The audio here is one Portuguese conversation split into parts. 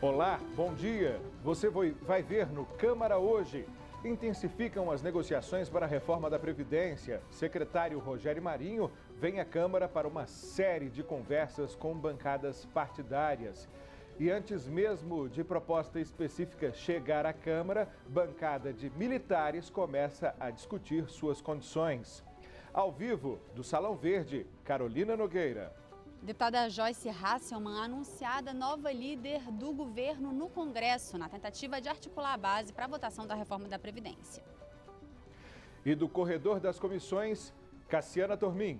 Olá, bom dia. Você vai ver no Câmara hoje. Intensificam as negociações para a reforma da Previdência. Secretário Rogério Marinho vem à Câmara para uma série de conversas com bancadas partidárias. E antes mesmo de proposta específica chegar à Câmara, bancada de militares começa a discutir suas condições. Ao vivo, do Salão Verde, Carolina Nogueira. Deputada Joyce Hasselmann, anunciada nova líder do governo no Congresso, na tentativa de articular a base para a votação da reforma da Previdência. E do corredor das comissões, Cassiana Tormin.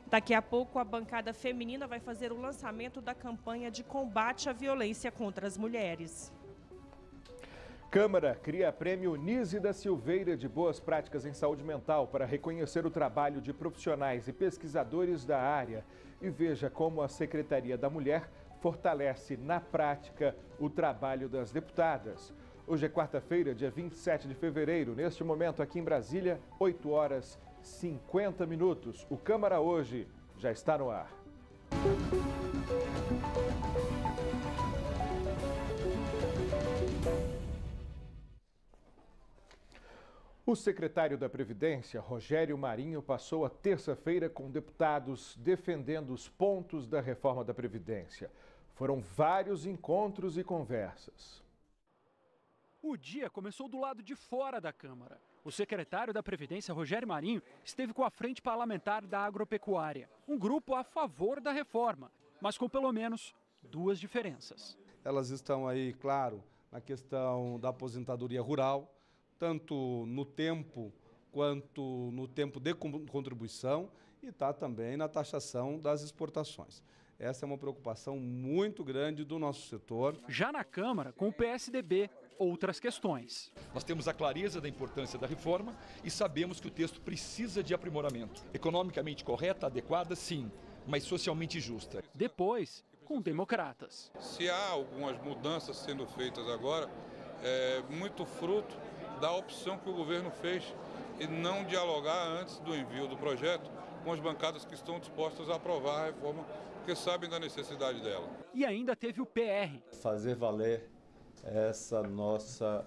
Daqui a pouco, a bancada feminina vai fazer o lançamento da campanha de combate à violência contra as mulheres. Câmara cria prêmio Nise da Silveira de Boas Práticas em Saúde Mental para reconhecer o trabalho de profissionais e pesquisadores da área. E veja como a Secretaria da Mulher fortalece na prática o trabalho das deputadas. Hoje é quarta-feira, dia 27 de fevereiro. Neste momento, aqui em Brasília, 8 horas 50 minutos. O Câmara hoje já está no ar. O secretário da Previdência, Rogério Marinho, passou a terça-feira com deputados defendendo os pontos da reforma da Previdência. Foram vários encontros e conversas. O dia começou do lado de fora da Câmara. O secretário da Previdência, Rogério Marinho, esteve com a Frente Parlamentar da Agropecuária, um grupo a favor da reforma, mas com pelo menos duas diferenças. Elas estão aí, claro, na questão da aposentadoria rural, tanto no tempo quanto no tempo de contribuição, e está também na taxação das exportações. Essa é uma preocupação muito grande do nosso setor. Já na Câmara, com o PSDB, outras questões. Nós temos a clareza da importância da reforma e sabemos que o texto precisa de aprimoramento. Economicamente correta, adequada, sim, mas socialmente justa. Depois, com democratas. Se há algumas mudanças sendo feitas agora, é muito fruto da opção que o governo fez e não dialogar antes do envio do projeto com as bancadas que estão dispostas a aprovar a reforma, porque sabem da necessidade dela. E ainda teve o PR. Fazer valer essa nossa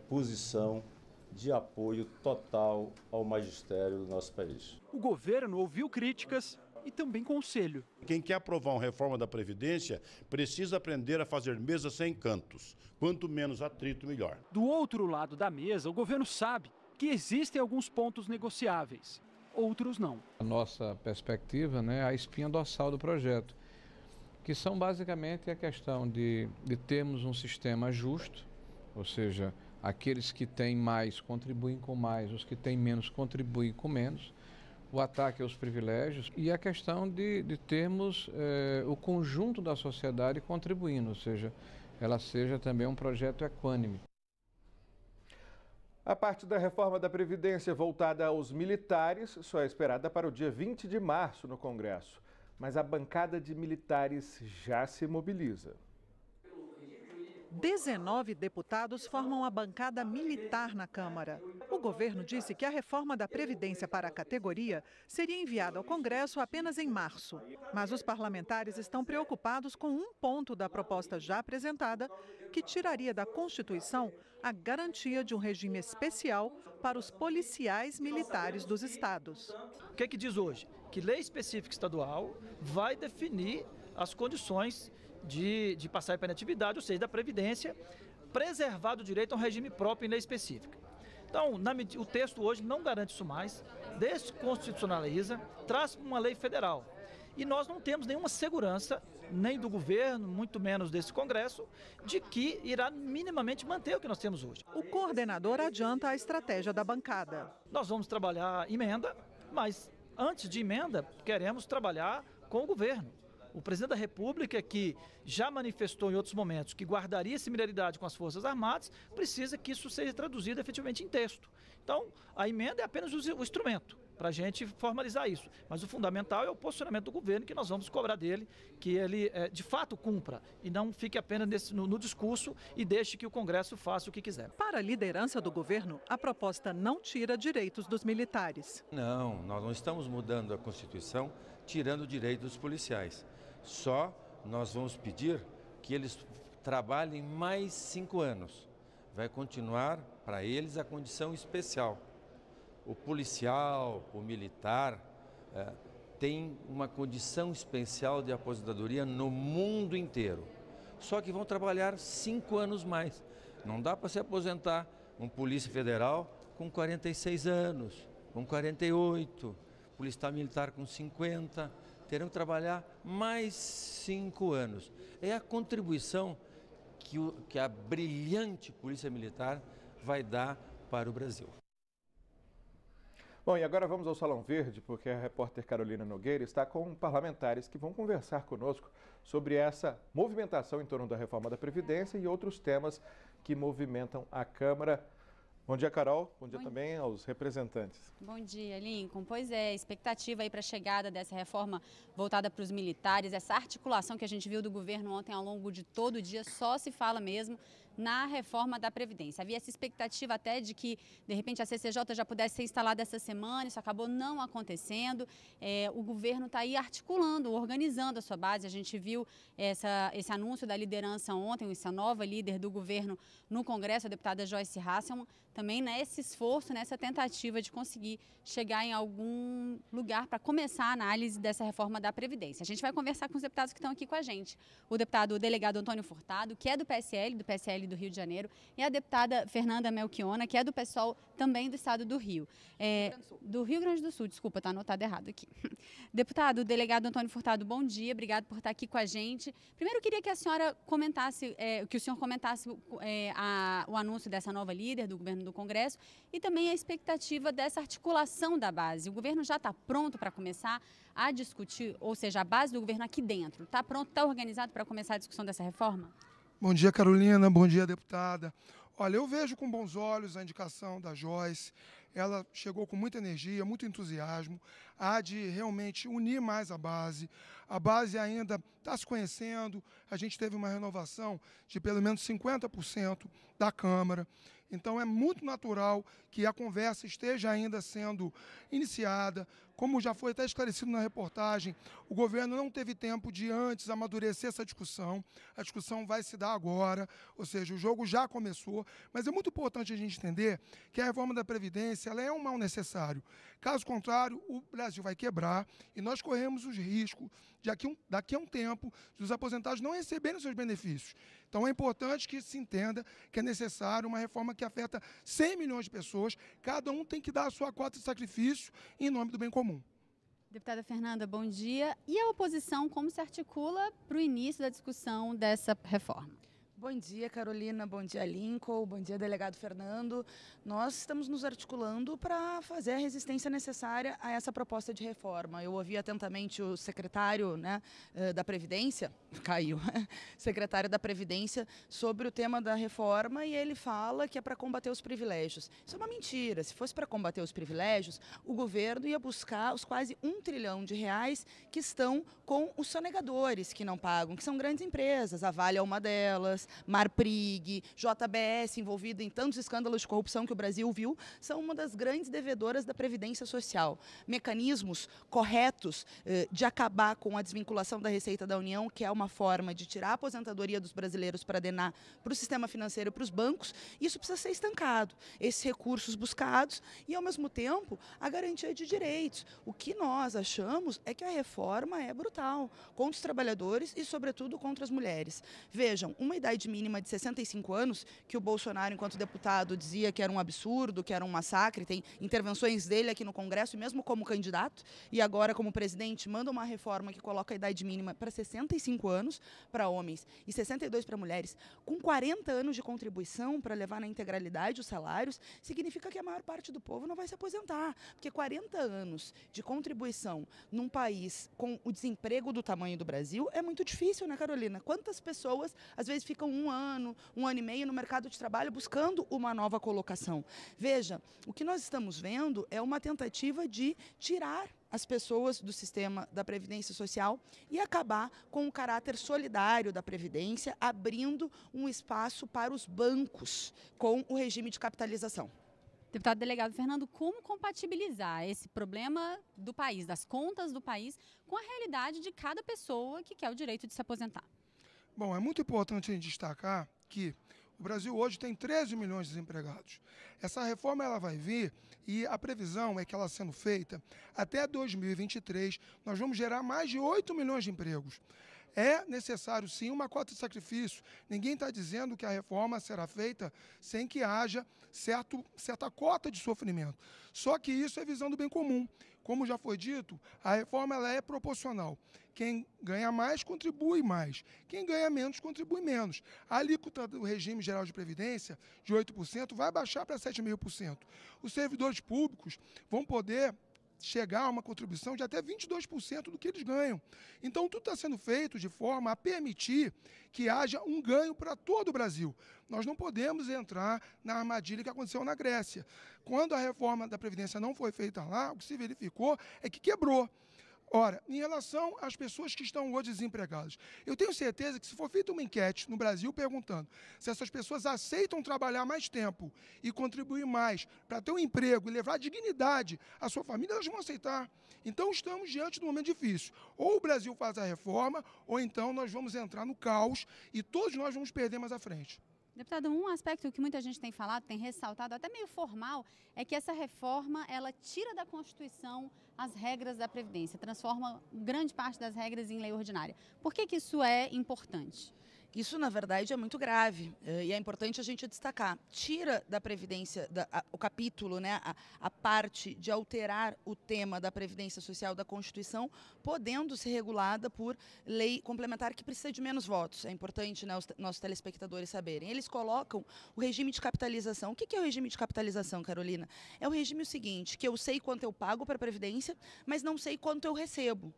posição de apoio total ao magistério do nosso país. O governo ouviu críticas e também conselho. Quem quer aprovar uma reforma da Previdência precisa aprender a fazer mesa sem cantos. Quanto menos atrito, melhor. Do outro lado da mesa, o governo sabe que existem alguns pontos negociáveis, outros não. A nossa perspectiva, a espinha dorsal do projeto, que são basicamente a questão de termos um sistema justo, ou seja, aqueles que têm mais contribuem com mais, os que têm menos contribuem com menos, o ataque aos privilégios e a questão de termos o conjunto da sociedade contribuindo, ou seja, ela seja também um projeto equânime. A parte da reforma da Previdência voltada aos militares só é esperada para o dia 20 de março no Congresso. Mas a bancada de militares já se mobiliza. 19 deputados formam a bancada militar na Câmara. O governo disse que a reforma da Previdência para a categoria seria enviada ao Congresso apenas em março. Mas os parlamentares estão preocupados com um ponto da proposta já apresentada, que tiraria da Constituição a garantia de um regime especial para os policiais militares dos estados. O que é que diz hoje? Que lei específica estadual vai definir as condições de passar para a inatividade, ou seja, da Previdência, preservado o direito a um regime próprio em lei específica. Então, o texto hoje não garante isso mais, desconstitucionaliza, traz uma lei federal. E nós não temos nenhuma segurança, nem do governo, muito menos desse Congresso, de que irá minimamente manter o que nós temos hoje. O coordenador adianta a estratégia da bancada. Nós vamos trabalhar emenda, mas antes de emenda, queremos trabalhar com o governo. O presidente da República, que já manifestou em outros momentos que guardaria similaridade com as Forças Armadas, precisa que isso seja traduzido efetivamente em texto. Então, a emenda é apenas o instrumento. para a gente formalizar isso. Mas o fundamental é o posicionamento do governo, que nós vamos cobrar dele, que ele de fato cumpra e não fique apenas no discurso e deixe que o Congresso faça o que quiser. Para a liderança do governo, a proposta não tira direitos dos militares. Não, nós não estamos mudando a Constituição, tirando direitos dos policiais. Só nós vamos pedir que eles trabalhem mais 5 anos. Vai continuar para eles a condição especial. O policial, o militar, tem uma condição especial de aposentadoria no mundo inteiro. Só que vão trabalhar 5 anos mais. Não dá para se aposentar um polícia federal com 46 anos, com 48, policial militar com 50, terão que trabalhar mais 5 anos. É a contribuição que a brilhante Polícia Militar vai dar para o Brasil. Bom, e agora vamos ao Salão Verde, porque a repórter Carolina Nogueira está com parlamentares que vão conversar conosco sobre essa movimentação em torno da reforma da Previdência e outros temas que movimentam a Câmara. Bom dia, Carol. Bom dia também aos representantes. Bom dia, Lincoln. Pois é, expectativa aí para a chegada dessa reforma voltada para os militares, essa articulação que a gente viu do governo ontem ao longo de todo o dia, só se fala mesmo na reforma da Previdência. Havia essa expectativa até de que, de repente, a CCJ já pudesse ser instalada essa semana, isso acabou não acontecendo. O governo está aí articulando, organizando a sua base. A gente viu esse anúncio da liderança ontem, essa nova líder do governo no Congresso, a deputada Joyce Hasselmann, também nesse esforço, nessa tentativa de conseguir chegar em algum lugar para começar a análise dessa reforma da Previdência. A gente vai conversar com os deputados que estão aqui com a gente. O delegado Antônio Furtado, que é do PSL do Rio de Janeiro, e a deputada Fernanda Melchiona, que é do PSOL também do estado do Rio. Do Rio Grande do Sul, desculpa, está anotado errado aqui. Deputado, o delegado Antônio Furtado, bom dia, obrigado por estar aqui com a gente. Primeiro, eu queria que a senhora comentasse, que o senhor comentasse o anúncio dessa nova líder do governo do Congresso e também a expectativa dessa articulação da base. O governo já está pronto para começar a discutir, ou seja, a base do governo aqui dentro, está pronto, está organizado para começar a discussão dessa reforma? Bom dia, Carolina. Bom dia, deputada. Olha, eu vejo com bons olhos a indicação da Joyce. Ela chegou com muita energia, muito entusiasmo, há de realmente unir mais a base. A base ainda está se conhecendo, a gente teve uma renovação de pelo menos 50% da Câmara. Então é muito natural que a conversa esteja ainda sendo iniciada. Como já foi até esclarecido na reportagem, o governo não teve tempo de antes amadurecer essa discussão. A discussão vai se dar agora, ou seja, o jogo já começou. Mas é muito importante a gente entender que a reforma da Previdência ela é um mal necessário. Caso contrário, o Brasil vai quebrar e nós corremos os riscos de daqui a um tempo dos aposentados não receberem os seus benefícios. Então é importante que se entenda que é necessário uma reforma que afeta 100 milhões de pessoas, cada um tem que dar a sua cota de sacrifício em nome do bem comum. Deputada Fernanda, bom dia. E a oposição, como se articula para o início da discussão dessa reforma? Bom dia, Carolina. Bom dia, Lincoln. Bom dia, delegado Fernando. Nós estamos nos articulando para fazer a resistência necessária a essa proposta de reforma. Eu ouvi atentamente o secretário da Previdência, caiu, secretário da Previdência, sobre o tema da reforma e ele fala que é para combater os privilégios. Isso é uma mentira. Se fosse para combater os privilégios, o governo ia buscar os quase R$1 trilhão que estão com os sonegadores que não pagam, que são grandes empresas. A Vale é uma delas. Marprig, JBS, envolvida em tantos escândalos de corrupção que o Brasil viu, são uma das grandes devedoras da Previdência Social. Mecanismos corretos de acabar com a desvinculação da Receita da União, que é uma forma de tirar a aposentadoria dos brasileiros para drenar para o sistema financeiro e para os bancos, isso precisa ser estancado. Esses recursos buscados e, ao mesmo tempo, a garantia de direitos. O que nós achamos é que a reforma é brutal contra os trabalhadores e, sobretudo, contra as mulheres. Vejam, uma idade mínima de 65 anos, que o Bolsonaro, enquanto deputado, dizia que era um absurdo, que era um massacre, tem intervenções dele aqui no Congresso, e mesmo como candidato, e agora como presidente, manda uma reforma que coloca a idade mínima para 65 anos para homens e 62 para mulheres, com 40 anos de contribuição para levar na integralidade os salários, significa que a maior parte do povo não vai se aposentar, porque 40 anos de contribuição num país com o desemprego do tamanho do Brasil é muito difícil, né, Carolina? Quantas pessoas, às vezes, ficam ficam um ano e meio no mercado de trabalho buscando uma nova colocação. Veja, o que nós estamos vendo é uma tentativa de tirar as pessoas do sistema da Previdência Social e acabar com o caráter solidário da Previdência, abrindo um espaço para os bancos com o regime de capitalização. Deputado delegado Fernando, como compatibilizar esse problema do país, das contas do país, com a realidade de cada pessoa que quer o direito de se aposentar? Bom, é muito importante a gente destacar que o Brasil hoje tem 13 milhões de desempregados. Essa reforma ela vai vir e a previsão é que ela sendo feita até 2023, nós vamos gerar mais de 8 milhões de empregos. É necessário, sim, uma cota de sacrifício. Ninguém está dizendo que a reforma será feita sem que haja certa cota de sofrimento. Só que isso é visão do bem comum. Como já foi dito, a reforma ela é proporcional. Quem ganha mais, contribui mais. Quem ganha menos, contribui menos. A alíquota do regime geral de previdência, de 8%, vai baixar para 7,5%. Os servidores públicos vão poder chegar a uma contribuição de até 22% do que eles ganham. Então, tudo está sendo feito de forma a permitir que haja um ganho para todo o Brasil. Nós não podemos entrar na armadilha que aconteceu na Grécia. Quando a reforma da Previdência não foi feita lá, o que se verificou é que quebrou. Ora, em relação às pessoas que estão hoje desempregadas, eu tenho certeza que se for feita uma enquete no Brasil perguntando se essas pessoas aceitam trabalhar mais tempo e contribuir mais para ter um emprego e levar dignidade à sua família, elas vão aceitar. Então estamos diante de um momento difícil. Ou o Brasil faz a reforma, ou então nós vamos entrar no caos e todos nós vamos perder mais à frente. Deputado, um aspecto que muita gente tem falado, tem ressaltado, até meio formal, é que essa reforma, ela tira da Constituição as regras da Previdência, transforma grande parte das regras em lei ordinária. Por que isso é importante? Isso, na verdade, é muito grave e é importante a gente destacar. Tira da Previdência, o capítulo, né, a parte de alterar o tema da Previdência Social da Constituição, podendo ser regulada por lei complementar que precisa de menos votos. É importante, né, os nossos telespectadores saberem. Eles colocam o regime de capitalização. O que é o regime de capitalização, Carolina? É o regime seguinte, que eu sei quanto eu pago para a Previdência, mas não sei quanto eu recebo.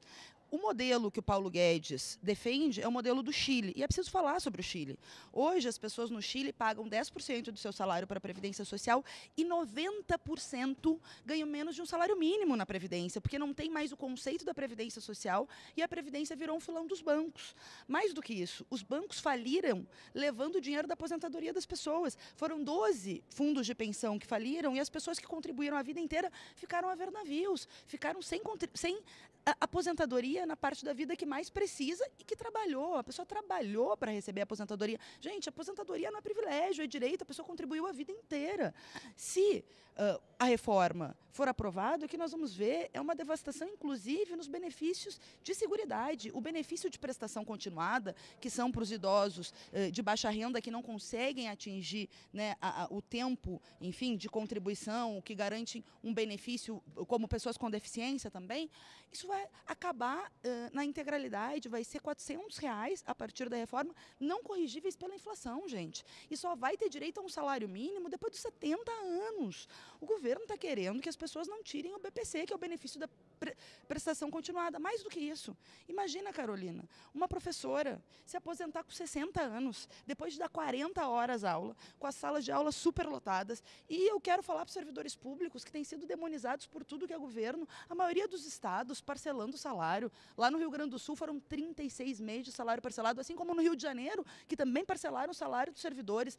O modelo que o Paulo Guedes defende é o modelo do Chile, e é preciso falar sobre o Chile. Hoje, as pessoas no Chile pagam 10% do seu salário para a Previdência Social e 90% ganham menos de um salário mínimo na Previdência, porque não tem mais o conceito da Previdência Social e a Previdência virou um filão dos bancos. Mais do que isso, os bancos faliram levando o dinheiro da aposentadoria das pessoas. Foram 12 fundos de pensão que faliram e as pessoas que contribuíram a vida inteira ficaram a ver navios, ficaram sem a aposentadoria na parte da vida que mais precisa e que trabalhou. A pessoa trabalhou para receber a aposentadoria. Gente, a aposentadoria não é privilégio, é direito, a pessoa contribuiu a vida inteira. Se a reforma for aprovada, o que nós vamos ver é uma devastação, inclusive, nos benefícios de seguridade. O benefício de prestação continuada, que são para os idosos de baixa renda que não conseguem atingir, né, o tempo, enfim, de contribuição, que garante um benefício como pessoas com deficiência também, isso vai acabar na integralidade, vai ser R$400 a partir da reforma, não corrigíveis pela inflação, gente. E só vai ter direito a um salário mínimo depois dos 70 anos. O governo está querendo que as pessoas não tirem o BPC, que é o benefício da prestação continuada. Mais do que isso, imagina, Carolina, uma professora se aposentar com 60 anos, depois de dar 40 horas aula, com as salas de aula superlotadas. E eu quero falar para os servidores públicos que têm sido demonizados por tudo que é governo, a maioria dos estados parcelando o salário. Lá no Rio Grande do Sul foram 36 meses de salário parcelado, assim como no Rio de Janeiro, que também parcelaram o salário dos servidores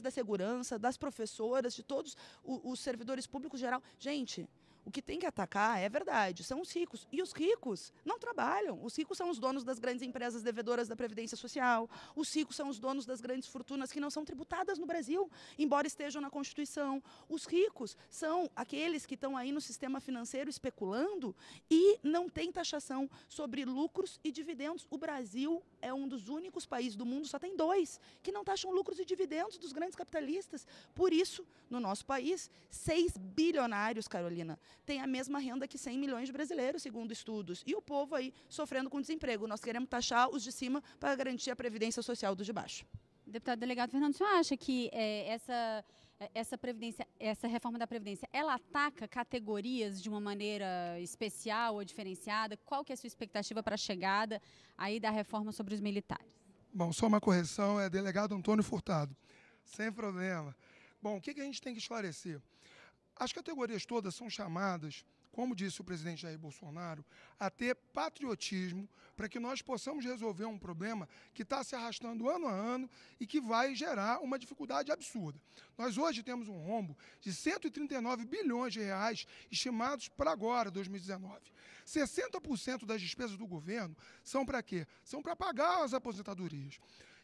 da segurança, das professoras, de todos os servidores públicos em geral. Gente, o que tem que atacar, é verdade, são os ricos. E os ricos não trabalham. Os ricos são os donos das grandes empresas devedoras da Previdência Social. Os ricos são os donos das grandes fortunas que não são tributadas no Brasil, embora estejam na Constituição. Os ricos são aqueles que estão aí no sistema financeiro especulando e não tem taxação sobre lucros e dividendos. O Brasil é um dos únicos países do mundo, só tem 2, que não taxam lucros e dividendos dos grandes capitalistas. Por isso, no nosso país, 6 bilionários, Carolina, tem a mesma renda que 100 milhões de brasileiros, segundo estudos. E o povo aí sofrendo com desemprego. Nós queremos taxar os de cima para garantir a previdência social dos de baixo. Deputado delegado Fernando, o senhor acha que essa reforma da Previdência, ela ataca categorias de uma maneira especial ou diferenciada? Qual que é a sua expectativa para a chegada aí da reforma sobre os militares? Bom, só uma correção, é delegado Antônio Furtado. Sem problema. Bom, o que a gente tem que esclarecer? As categorias todas são chamadas, como disse o presidente Jair Bolsonaro, a ter patriotismo para que nós possamos resolver um problema que está se arrastando ano a ano e que vai gerar uma dificuldade absurda. Nós hoje temos um rombo de 139 bilhões de reais estimados para agora, 2019. 60% das despesas do governo são para quê? São para pagar as aposentadorias.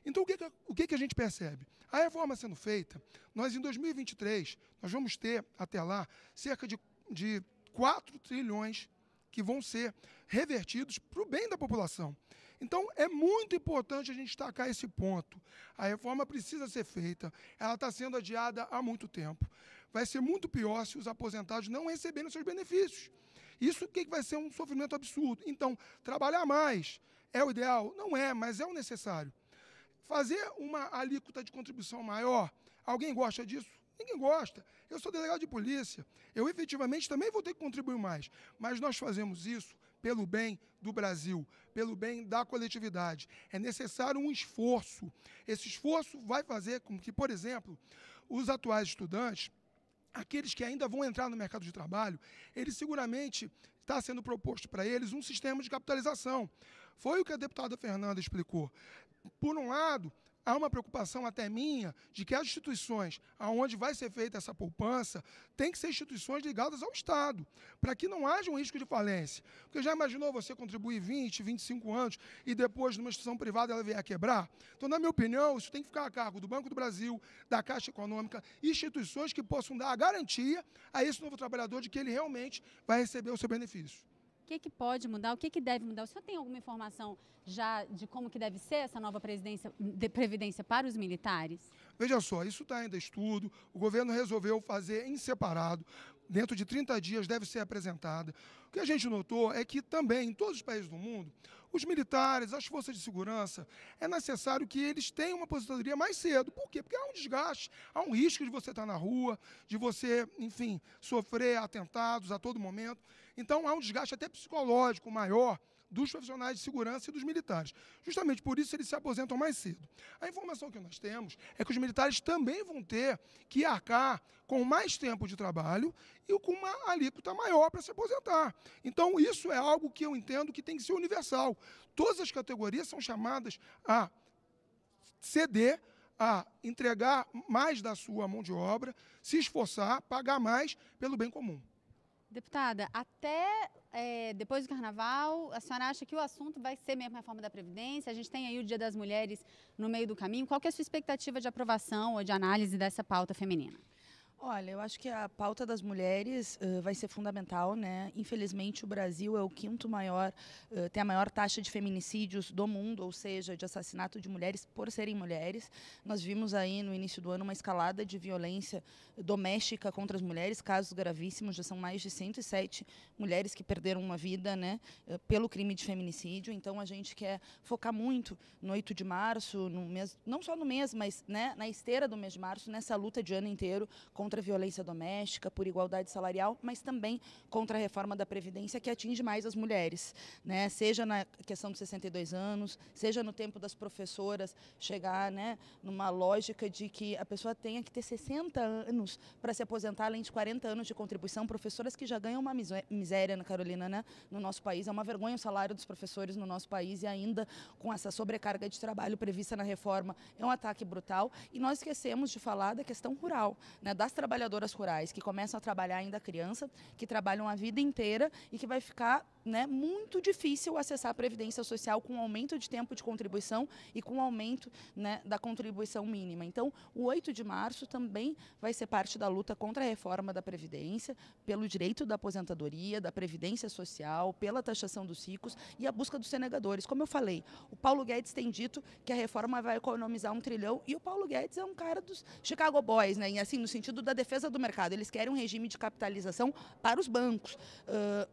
Então, o que a gente percebe? A reforma sendo feita, nós em 2023, nós vamos ter até lá cerca de 4 trilhões que vão ser revertidos para o bem da população. Então, é muito importante a gente destacar esse ponto. A reforma precisa ser feita, ela está sendo adiada há muito tempo. Vai ser muito pior se os aposentados não receberem seus benefícios. Isso que vai ser um sofrimento absurdo. Então, trabalhar mais é o ideal? Não é, mas é o necessário. Fazer uma alíquota de contribuição maior, alguém gosta disso? Ninguém gosta. Eu sou delegado de polícia, eu efetivamente também vou ter que contribuir mais. Mas nós fazemos isso pelo bem do Brasil, pelo bem da coletividade. É necessário um esforço. Esse esforço vai fazer com que, por exemplo, os atuais estudantes, aqueles que ainda vão entrar no mercado de trabalho, eles seguramente está sendo proposto para eles um sistema de capitalização. Foi o que a deputada Fernanda explicou. Por um lado, há uma preocupação até minha de que as instituições aonde vai ser feita essa poupança tem que ser instituições ligadas ao Estado, para que não haja um risco de falência. Porque já imaginou você contribuir 20, 25 anos e depois numa instituição privada ela vier a quebrar? Então, na minha opinião, isso tem que ficar a cargo do Banco do Brasil, da Caixa Econômica, instituições que possam dar a garantia a esse novo trabalhador de que ele realmente vai receber o seu benefício. O que pode mudar? O que deve mudar? O senhor tem alguma informação já de como que deve ser essa nova previdência para os militares? Veja só, isso está ainda em estudo, o governo resolveu fazer em separado, dentro de 30 dias deve ser apresentada. O que a gente notou é que também, em todos os países do mundo, os militares, as forças de segurança, é necessário que eles tenham uma aposentadoria mais cedo. Por quê? Porque há um desgaste, há um risco de você estar na rua, de você, enfim, sofrer atentados a todo momento. Então, há um desgaste até psicológico maior dos profissionais de segurança e dos militares. Justamente por isso eles se aposentam mais cedo. A informação que nós temos é que os militares também vão ter que arcar com mais tempo de trabalho e com uma alíquota maior para se aposentar. Então, isso é algo que eu entendo que tem que ser universal. Todas as categorias são chamadas a ceder, a entregar mais da sua mão de obra, se esforçar, pagar mais pelo bem comum. Deputada, até depois do Carnaval, a senhora acha que o assunto vai ser mesmo a reforma da Previdência? A gente tem aí o Dia das Mulheres no meio do caminho. Qual que é a sua expectativa de aprovação ou de análise dessa pauta feminina? Olha, eu acho que a pauta das mulheres vai ser fundamental, né? Infelizmente, o Brasil é o quinto maior, tem a maior taxa de feminicídios do mundo, ou seja, de assassinato de mulheres por serem mulheres. Nós vimos aí no início do ano uma escalada de violência doméstica contra as mulheres, casos gravíssimos, já são mais de 107 mulheres que perderam uma vida, né, pelo crime de feminicídio. Então, a gente quer focar muito no 8 de março, no mês, não só no mês, mas, né, na esteira do mês de março, nessa luta de ano inteiro contra a violência doméstica, por igualdade salarial, mas também contra a reforma da Previdência que atinge mais as mulheres, né? Seja na questão dos 62 anos, seja no tempo das professoras chegar, né, numa lógica de que a pessoa tenha que ter 60 anos para se aposentar, além de 40 anos de contribuição. Professoras que já ganham uma miséria, Ana Carolina, né, no nosso país. É uma vergonha o salário dos professores no nosso país e ainda com essa sobrecarga de trabalho prevista na reforma é um ataque brutal. E nós esquecemos de falar da questão rural, né, das trabalhadoras rurais que começam a trabalhar ainda criança, que trabalham a vida inteira e que vai ficar, né, muito difícil acessar a Previdência Social com o aumento de tempo de contribuição e com o aumento, né, da contribuição mínima. Então, o 8 de março também vai ser parte da luta contra a reforma da Previdência, pelo direito da aposentadoria, da Previdência Social, pela taxação dos ricos e a busca dos sonegadores. Como eu falei, o Paulo Guedes tem dito que a reforma vai economizar 1 trilhão e o Paulo Guedes é um cara dos Chicago Boys, né, e assim, no sentido da defesa do mercado. Eles querem um regime de capitalização para os bancos,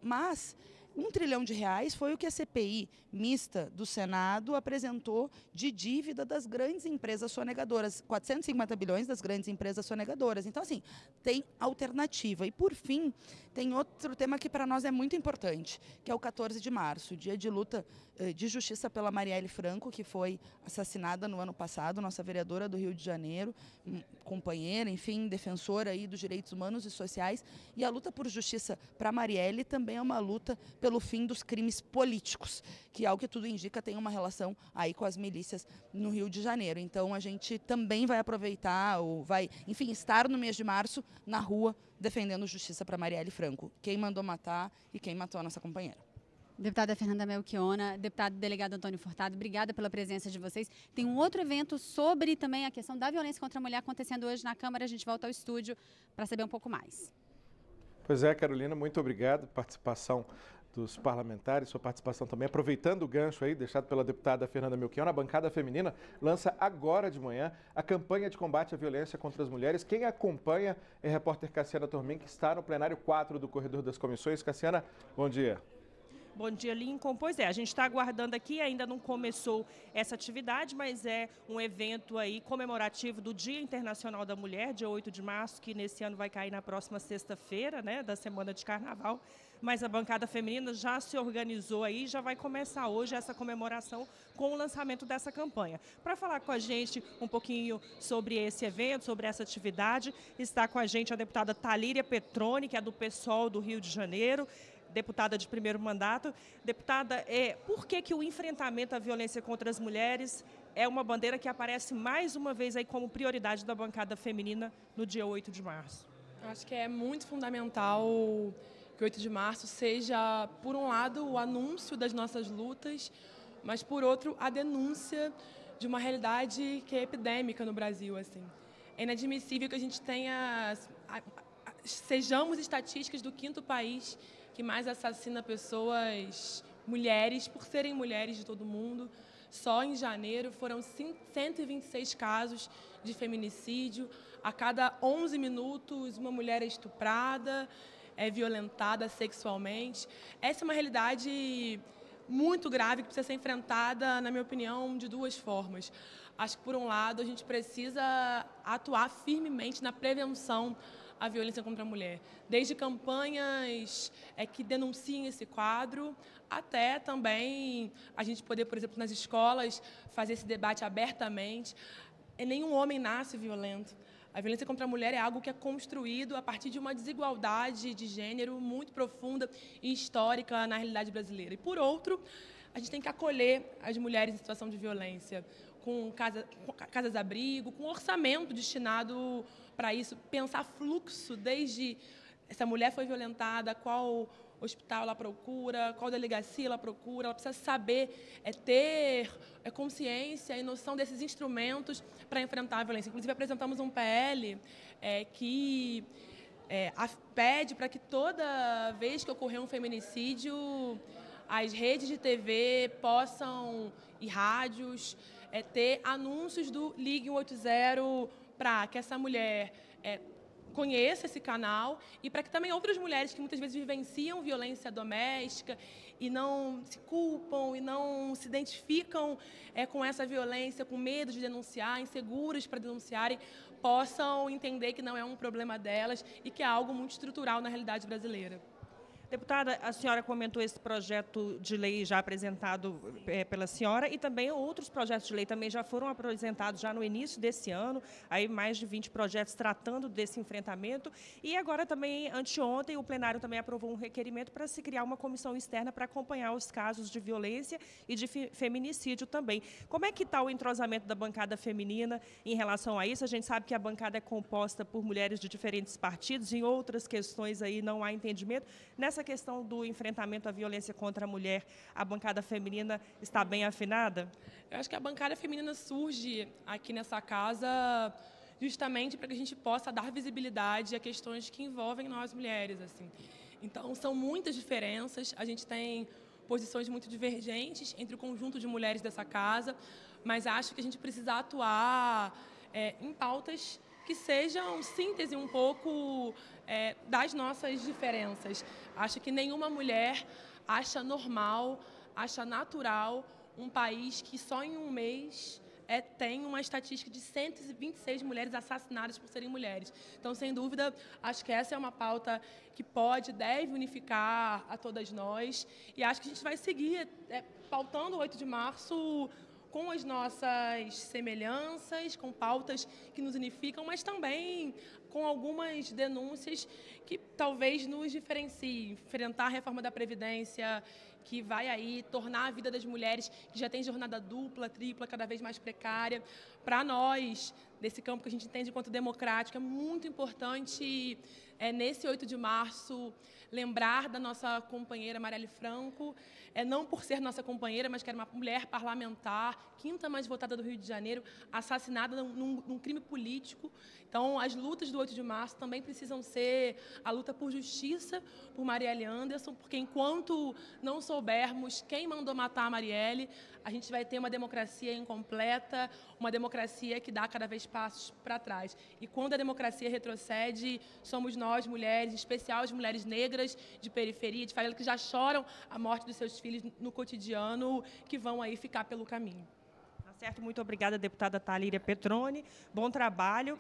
mas R$1 trilhão foi o que a CPI mista do Senado apresentou de dívida das grandes empresas sonegadoras, 450 bilhões das grandes empresas sonegadoras. Então, assim, tem alternativa. E, por fim, tem outro tema que para nós é muito importante, que é o 14 de março, dia de luta de justiça pela Marielle Franco, que foi assassinada no ano passado, nossa vereadora do Rio de Janeiro, companheira, enfim, defensora aí dos direitos humanos e sociais. E a luta por justiça para Marielle também é uma luta pelo fim dos crimes políticos, que, ao que tudo indica, tem uma relação aí com as milícias no Rio de Janeiro. Então, a gente também vai aproveitar, ou vai, enfim, estar no mês de março na rua defendendo justiça para Marielle Franco, quem mandou matar e quem matou a nossa companheira. Deputada Fernanda Melchiona, deputado delegado Antônio Furtado, obrigada pela presença de vocês. Tem um outro evento sobre também a questão da violência contra a mulher acontecendo hoje na Câmara. A gente volta ao estúdio para saber um pouco mais. Pois é, Carolina, muito obrigado. Participação dos parlamentares, sua participação também. Aproveitando o gancho aí, deixado pela deputada Fernanda Melchiona, a bancada feminina lança agora de manhã a campanha de combate à violência contra as mulheres. Quem acompanha é a repórter Cassiana Tormin, que está no plenário 4 do Corredor das Comissões. Cassiana, bom dia. Bom dia, Lincoln. Pois é, a gente está aguardando aqui, ainda não começou essa atividade, mas é um evento aí comemorativo do Dia Internacional da Mulher, dia 8 de março, que nesse ano vai cair na próxima sexta-feira, né, da semana de carnaval. Mas a bancada feminina já se organizou aí, já vai começar hoje essa comemoração com o lançamento dessa campanha. Para falar com a gente um pouquinho sobre esse evento, sobre essa atividade, está com a gente a deputada Thalíria Petroni, que é do PSOL do Rio de Janeiro, deputada de primeiro mandato. Deputada, por que o enfrentamento à violência contra as mulheres é uma bandeira que aparece mais uma vez aí como prioridade da bancada feminina no dia 8 de março? Acho que é muito fundamental que o 8 de março seja, por um lado, o anúncio das nossas lutas, mas, por outro, a denúncia de uma realidade que é epidêmica no Brasil. Assim. É inadmissível que a gente sejamos estatísticas do 5º país que mais assassina pessoas, mulheres, por serem mulheres de todo mundo. Só em janeiro foram 126 casos de feminicídio. A cada 11 minutos, uma mulher é estuprada, é violentada sexualmente. Essa é uma realidade muito grave que precisa ser enfrentada, na minha opinião, de duas formas. Acho que, por um lado, a gente precisa atuar firmemente na prevenção à violência contra a mulher, desde campanhas que denunciem esse quadro, até também a gente poder, por exemplo, nas escolas, fazer esse debate abertamente. Nenhum homem nasce violento. A violência contra a mulher é algo que é construído a partir de uma desigualdade de gênero muito profunda e histórica na realidade brasileira. E, por outro, a gente tem que acolher as mulheres em situação de violência, com casas-abrigo, com orçamento destinado para isso, pensar fluxo desde essa mulher foi violentada, qual hospital ela procura, qual delegacia ela procura, ela precisa saber, ter consciência e noção desses instrumentos para enfrentar a violência. Inclusive, apresentamos um PL que pede para que toda vez que ocorrer um feminicídio, as redes de TV possam, e rádios, ter anúncios do Ligue 180 para que essa mulher conheça esse canal e para que também outras mulheres que muitas vezes vivenciam violência doméstica e não se culpam e não se identificam com essa violência, com medo de denunciar, inseguras para denunciarem, possam entender que não é um problema delas e que é algo muito estrutural na realidade brasileira. Deputada, a senhora comentou esse projeto de lei já apresentado pela senhora e também outros projetos de lei também já foram apresentados já no início desse ano, aí mais de 20 projetos tratando desse enfrentamento e agora também, anteontem, o plenário também aprovou um requerimento para se criar uma comissão externa para acompanhar os casos de violência e de feminicídio também. Como é que está o entrosamento da bancada feminina em relação a isso? A gente sabe que a bancada é composta por mulheres de diferentes partidos, em outras questões aí não há entendimento. Nessa questão do enfrentamento à violência contra a mulher, a bancada feminina está bem afinada? Eu acho que a bancada feminina surge aqui nessa casa justamente para que a gente possa dar visibilidade a questões que envolvem nós mulheres. Assim. Então, são muitas diferenças, a gente tem posições muito divergentes entre o conjunto de mulheres dessa casa, mas acho que a gente precisa atuar em pautas que sejam síntese um pouco das nossas diferenças. Acho que nenhuma mulher acha normal, acha natural um país que só em um mês tem uma estatística de 126 mulheres assassinadas por serem mulheres. Então, sem dúvida, acho que essa é uma pauta que deve unificar a todas nós. E acho que a gente vai seguir pautando o 8 de março com as nossas semelhanças, com pautas que nos unificam, mas também com algumas denúncias que talvez nos diferenciem. Enfrentar a reforma da Previdência, que vai aí tornar a vida das mulheres que já têm jornada dupla, tripla, cada vez mais precária. Para nós, desse campo que a gente entende enquanto democrático, é muito importante, nesse 8 de março, lembrar da nossa companheira Marielle Franco, não por ser nossa companheira, mas que era uma mulher parlamentar, quinta mais votada do Rio de Janeiro, assassinada num crime político. Então, as lutas do 8 de março também precisam ser a luta por justiça por Marielle Anderson, porque enquanto não soubermos quem mandou matar a Marielle, a gente vai ter uma democracia incompleta, uma democracia que dá cada vez passos para trás. E quando a democracia retrocede, somos nós, mulheres, em especial as mulheres negras de periferia, de favela, que já choram a morte dos seus filhos no cotidiano, que vão aí ficar pelo caminho. Certo, muito obrigada, deputada Thalíria Petroni. Bom trabalho.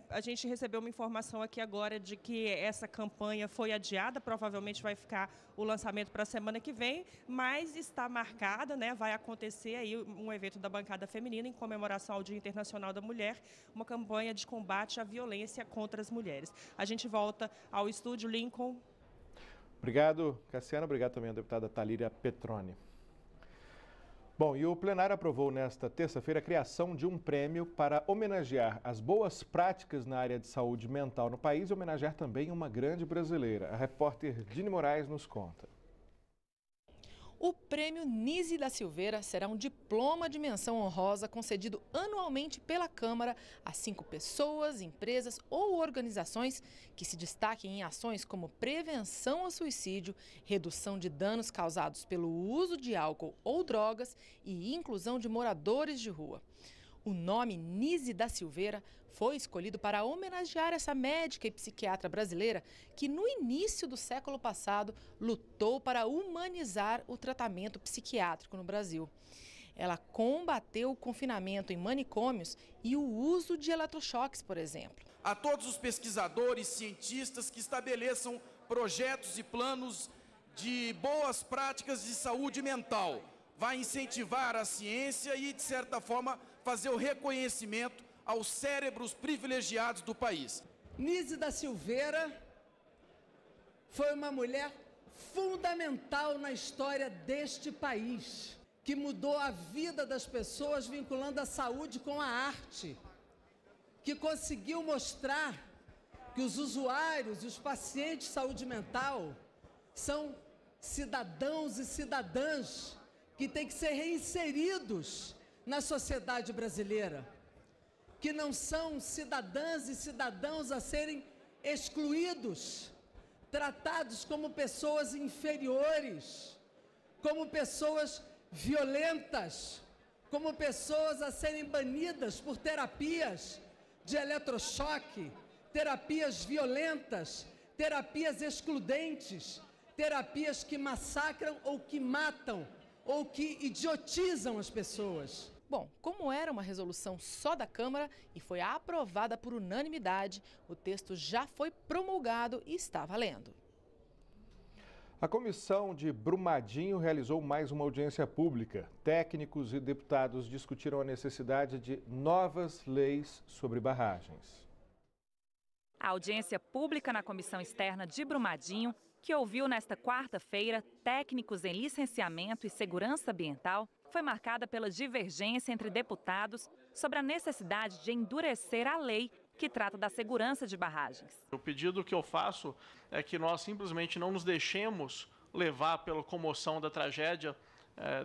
A gente recebeu uma informação aqui agora de que essa campanha foi adiada, provavelmente vai ficar o lançamento para a semana que vem, mas está marcada, né? Vai acontecer aí um evento da bancada feminina em comemoração ao Dia Internacional da Mulher, uma campanha de combate à violência contra as mulheres. A gente volta ao estúdio Lincoln. Obrigado, Cassiana. Obrigado também à deputada Thalíria Petroni. Bom, e o plenário aprovou nesta terça-feira a criação de um prêmio para homenagear as boas práticas na área de saúde mental no país e homenagear também uma grande brasileira. A repórter Dini Moraes nos conta. O prêmio Nise da Silveira será um diploma de menção honrosa concedido anualmente pela Câmara a 5 pessoas, empresas ou organizações que se destaquem em ações como prevenção ao suicídio, redução de danos causados pelo uso de álcool ou drogas e inclusão de moradores de rua. O nome Nise da Silveira foi escolhido para homenagear essa médica e psiquiatra brasileira que, no início do século passado, lutou para humanizar o tratamento psiquiátrico no Brasil. Ela combateu o confinamento em manicômios e o uso de eletrochoques, por exemplo. A todos os pesquisadores, cientistas que estabeleçam projetos e planos de boas práticas de saúde mental. Vai incentivar a ciência e, de certa forma, fazer o reconhecimento aos cérebros privilegiados do país. Nise da Silveira foi uma mulher fundamental na história deste país, que mudou a vida das pessoas vinculando a saúde com a arte, que conseguiu mostrar que os usuários e os pacientes de saúde mental são cidadãos e cidadãs que têm que ser reinseridos na sociedade brasileira, que não são cidadãs e cidadãos a serem excluídos, tratados como pessoas inferiores, como pessoas violentas, como pessoas a serem banidas por terapias de eletrochoque, terapias violentas, terapias excludentes, terapias que massacram ou que matam ou que idiotizam as pessoas. Bom, como era uma resolução só da Câmara e foi aprovada por unanimidade, o texto já foi promulgado e está valendo. A comissão de Brumadinho realizou mais uma audiência pública. Técnicos e deputados discutiram a necessidade de novas leis sobre barragens. A audiência pública na Comissão Externa de Brumadinho, que ouviu nesta quarta-feira técnicos em licenciamento e segurança ambiental, foi marcada pela divergência entre deputados sobre a necessidade de endurecer a lei que trata da segurança de barragens. O pedido que eu faço é que nós simplesmente não nos deixemos levar pela comoção da tragédia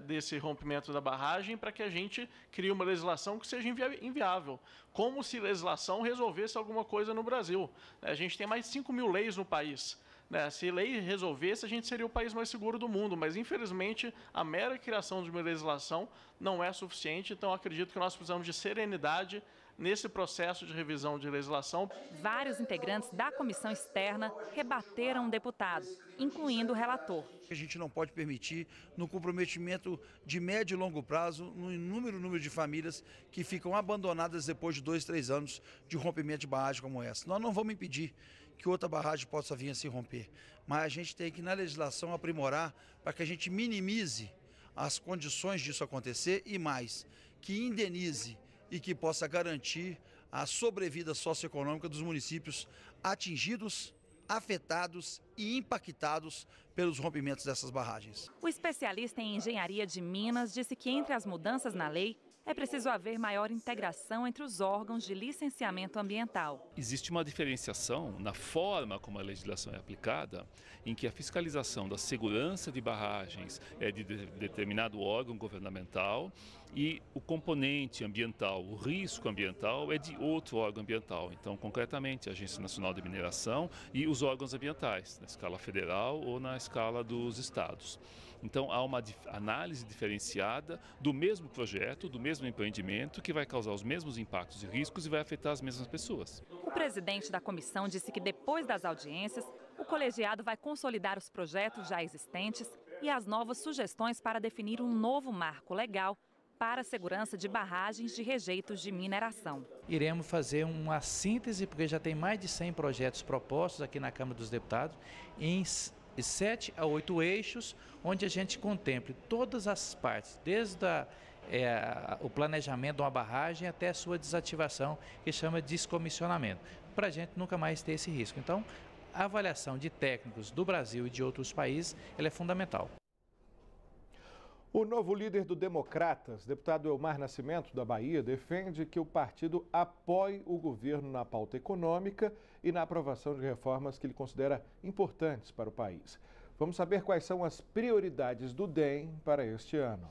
desse rompimento da barragem para que a gente crie uma legislação que seja inviável. Como se legislação resolvesse alguma coisa no Brasil. A gente tem mais de 5 mil leis no país. Se lei resolvesse, a gente seria o país mais seguro do mundo, mas infelizmente a mera criação de uma legislação não é suficiente, então acredito que nós precisamos de serenidade nesse processo de revisão de legislação. Vários integrantes da comissão externa rebateram o deputado, incluindo o relator. A gente não pode permitir, no comprometimento de médio e longo prazo, no inúmero número de famílias que ficam abandonadas depois de 2, 3 anos de rompimento de barragem como essa. Nós não vamos impedir que outra barragem possa vir a se romper, mas a gente tem que, na legislação, aprimorar para que a gente minimize as condições disso acontecer e mais, que indenize e que possa garantir a sobrevida socioeconômica dos municípios atingidos, afetados e impactados pelos rompimentos dessas barragens. O especialista em engenharia de Minas disse que entre as mudanças na lei é preciso haver maior integração entre os órgãos de licenciamento ambiental. Existe uma diferenciação na forma como a legislação é aplicada, em que a fiscalização da segurança de barragens é de determinado órgão governamental e o componente ambiental, o risco ambiental, é de outro órgão ambiental. Então, concretamente, a Agência Nacional de Mineração e os órgãos ambientais, na escala federal ou na escala dos estados. Então, há uma análise diferenciada do mesmo projeto, do mesmo empreendimento, que vai causar os mesmos impactos e riscos e vai afetar as mesmas pessoas. O presidente da comissão disse que depois das audiências, o colegiado vai consolidar os projetos já existentes e as novas sugestões para definir um novo marco legal para a segurança de barragens de rejeitos de mineração. Iremos fazer uma síntese, porque já tem mais de 100 projetos propostos aqui na Câmara dos Deputados, em 7 a 8 eixos, onde a gente contemple todas as partes, desde o planejamento de uma barragem até a sua desativação, que chama de descomissionamento, para a gente nunca mais ter esse risco. Então, a avaliação de técnicos do Brasil e de outros países ela é fundamental. O novo líder do Democratas, deputado Elmar Nascimento, da Bahia, defende que o partido apoie o governo na pauta econômica e na aprovação de reformas que ele considera importantes para o país. Vamos saber quais são as prioridades do DEM para este ano.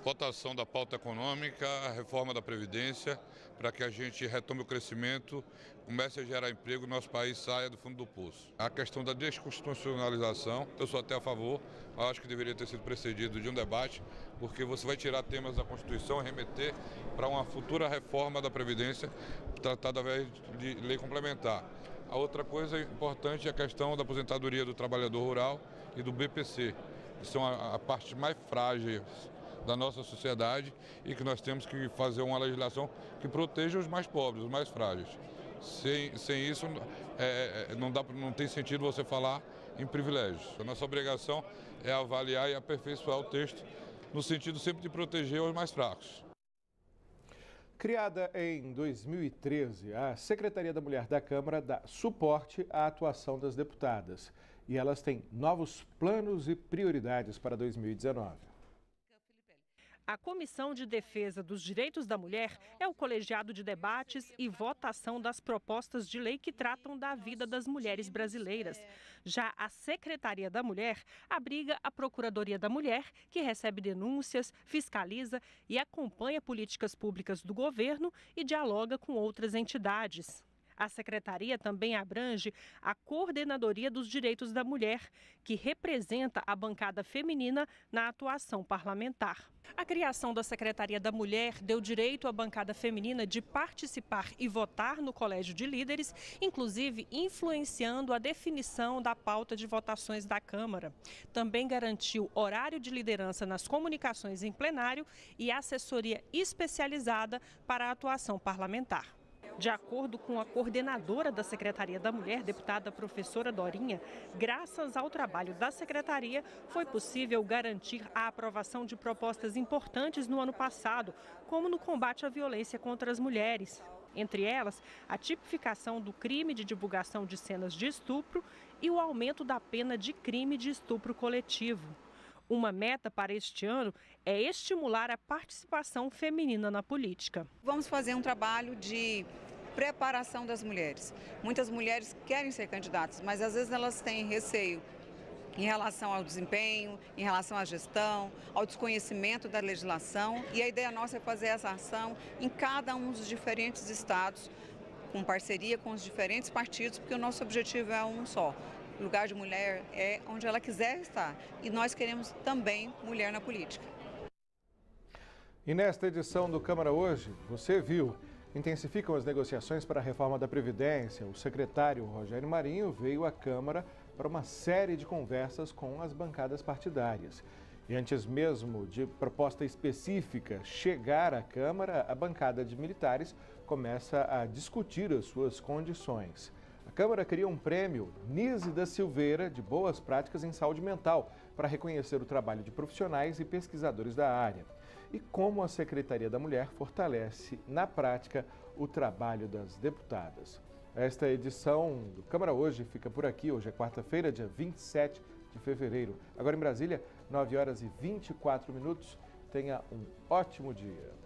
Votação da pauta econômica, a reforma da Previdência, para que a gente retome o crescimento, comece a gerar emprego e nosso país saia do fundo do poço. A questão da desconstitucionalização, eu sou até a favor, acho que deveria ter sido precedido de um debate, porque você vai tirar temas da Constituição e remeter para uma futura reforma da Previdência, tratada através de lei complementar. A outra coisa importante é a questão da aposentadoria do trabalhador rural e do BPC, que são a parte mais frágil da nossa sociedade e que nós temos que fazer uma legislação que proteja os mais pobres, os mais frágeis. Sem isso, não tem sentido você falar em privilégios. A nossa obrigação é avaliar e aperfeiçoar o texto no sentido sempre de proteger os mais fracos. Criada em 2013, a Secretaria da Mulher da Câmara dá suporte à atuação das deputadas e elas têm novos planos e prioridades para 2019. A Comissão de Defesa dos Direitos da Mulher é o colegiado de debates e votação das propostas de lei que tratam da vida das mulheres brasileiras. Já a Secretaria da Mulher abriga a Procuradoria da Mulher, que recebe denúncias, fiscaliza e acompanha políticas públicas do governo e dialoga com outras entidades. A secretaria também abrange a Coordenadoria dos Direitos da Mulher, que representa a bancada feminina na atuação parlamentar. A criação da Secretaria da Mulher deu direito à bancada feminina de participar e votar no Colégio de Líderes, inclusive influenciando a definição da pauta de votações da Câmara. Também garantiu horário de liderança nas comunicações em plenário e assessoria especializada para a atuação parlamentar. De acordo com a coordenadora da Secretaria da Mulher, deputada professora Dorinha, graças ao trabalho da Secretaria, foi possível garantir a aprovação de propostas importantes no ano passado, como no combate à violência contra as mulheres. Entre elas, a tipificação do crime de divulgação de cenas de estupro e o aumento da pena de crime de estupro coletivo. Uma meta para este ano é estimular a participação feminina na política. Vamos fazer um trabalho de preparação das mulheres. Muitas mulheres querem ser candidatas, mas às vezes elas têm receio em relação ao desempenho, em relação à gestão, ao desconhecimento da legislação. E a ideia nossa é fazer essa ação em cada um dos diferentes estados, com parceria com os diferentes partidos, porque o nosso objetivo é um só. O lugar de mulher é onde ela quiser estar. E nós queremos também mulher na política. E nesta edição do Câmara Hoje, você viu, intensificam as negociações para a reforma da Previdência. O secretário Rogério Marinho veio à Câmara para uma série de conversas com as bancadas partidárias. E antes mesmo de proposta específica chegar à Câmara, a bancada de militares começa a discutir as suas condições. A Câmara cria um prêmio Nise da Silveira de Boas Práticas em Saúde Mental para reconhecer o trabalho de profissionais e pesquisadores da área. E como a Secretaria da Mulher fortalece, na prática, o trabalho das deputadas. Esta edição do Câmara Hoje fica por aqui. Hoje é quarta-feira, dia 27 de fevereiro. Agora em Brasília, 9h24. Tenha um ótimo dia.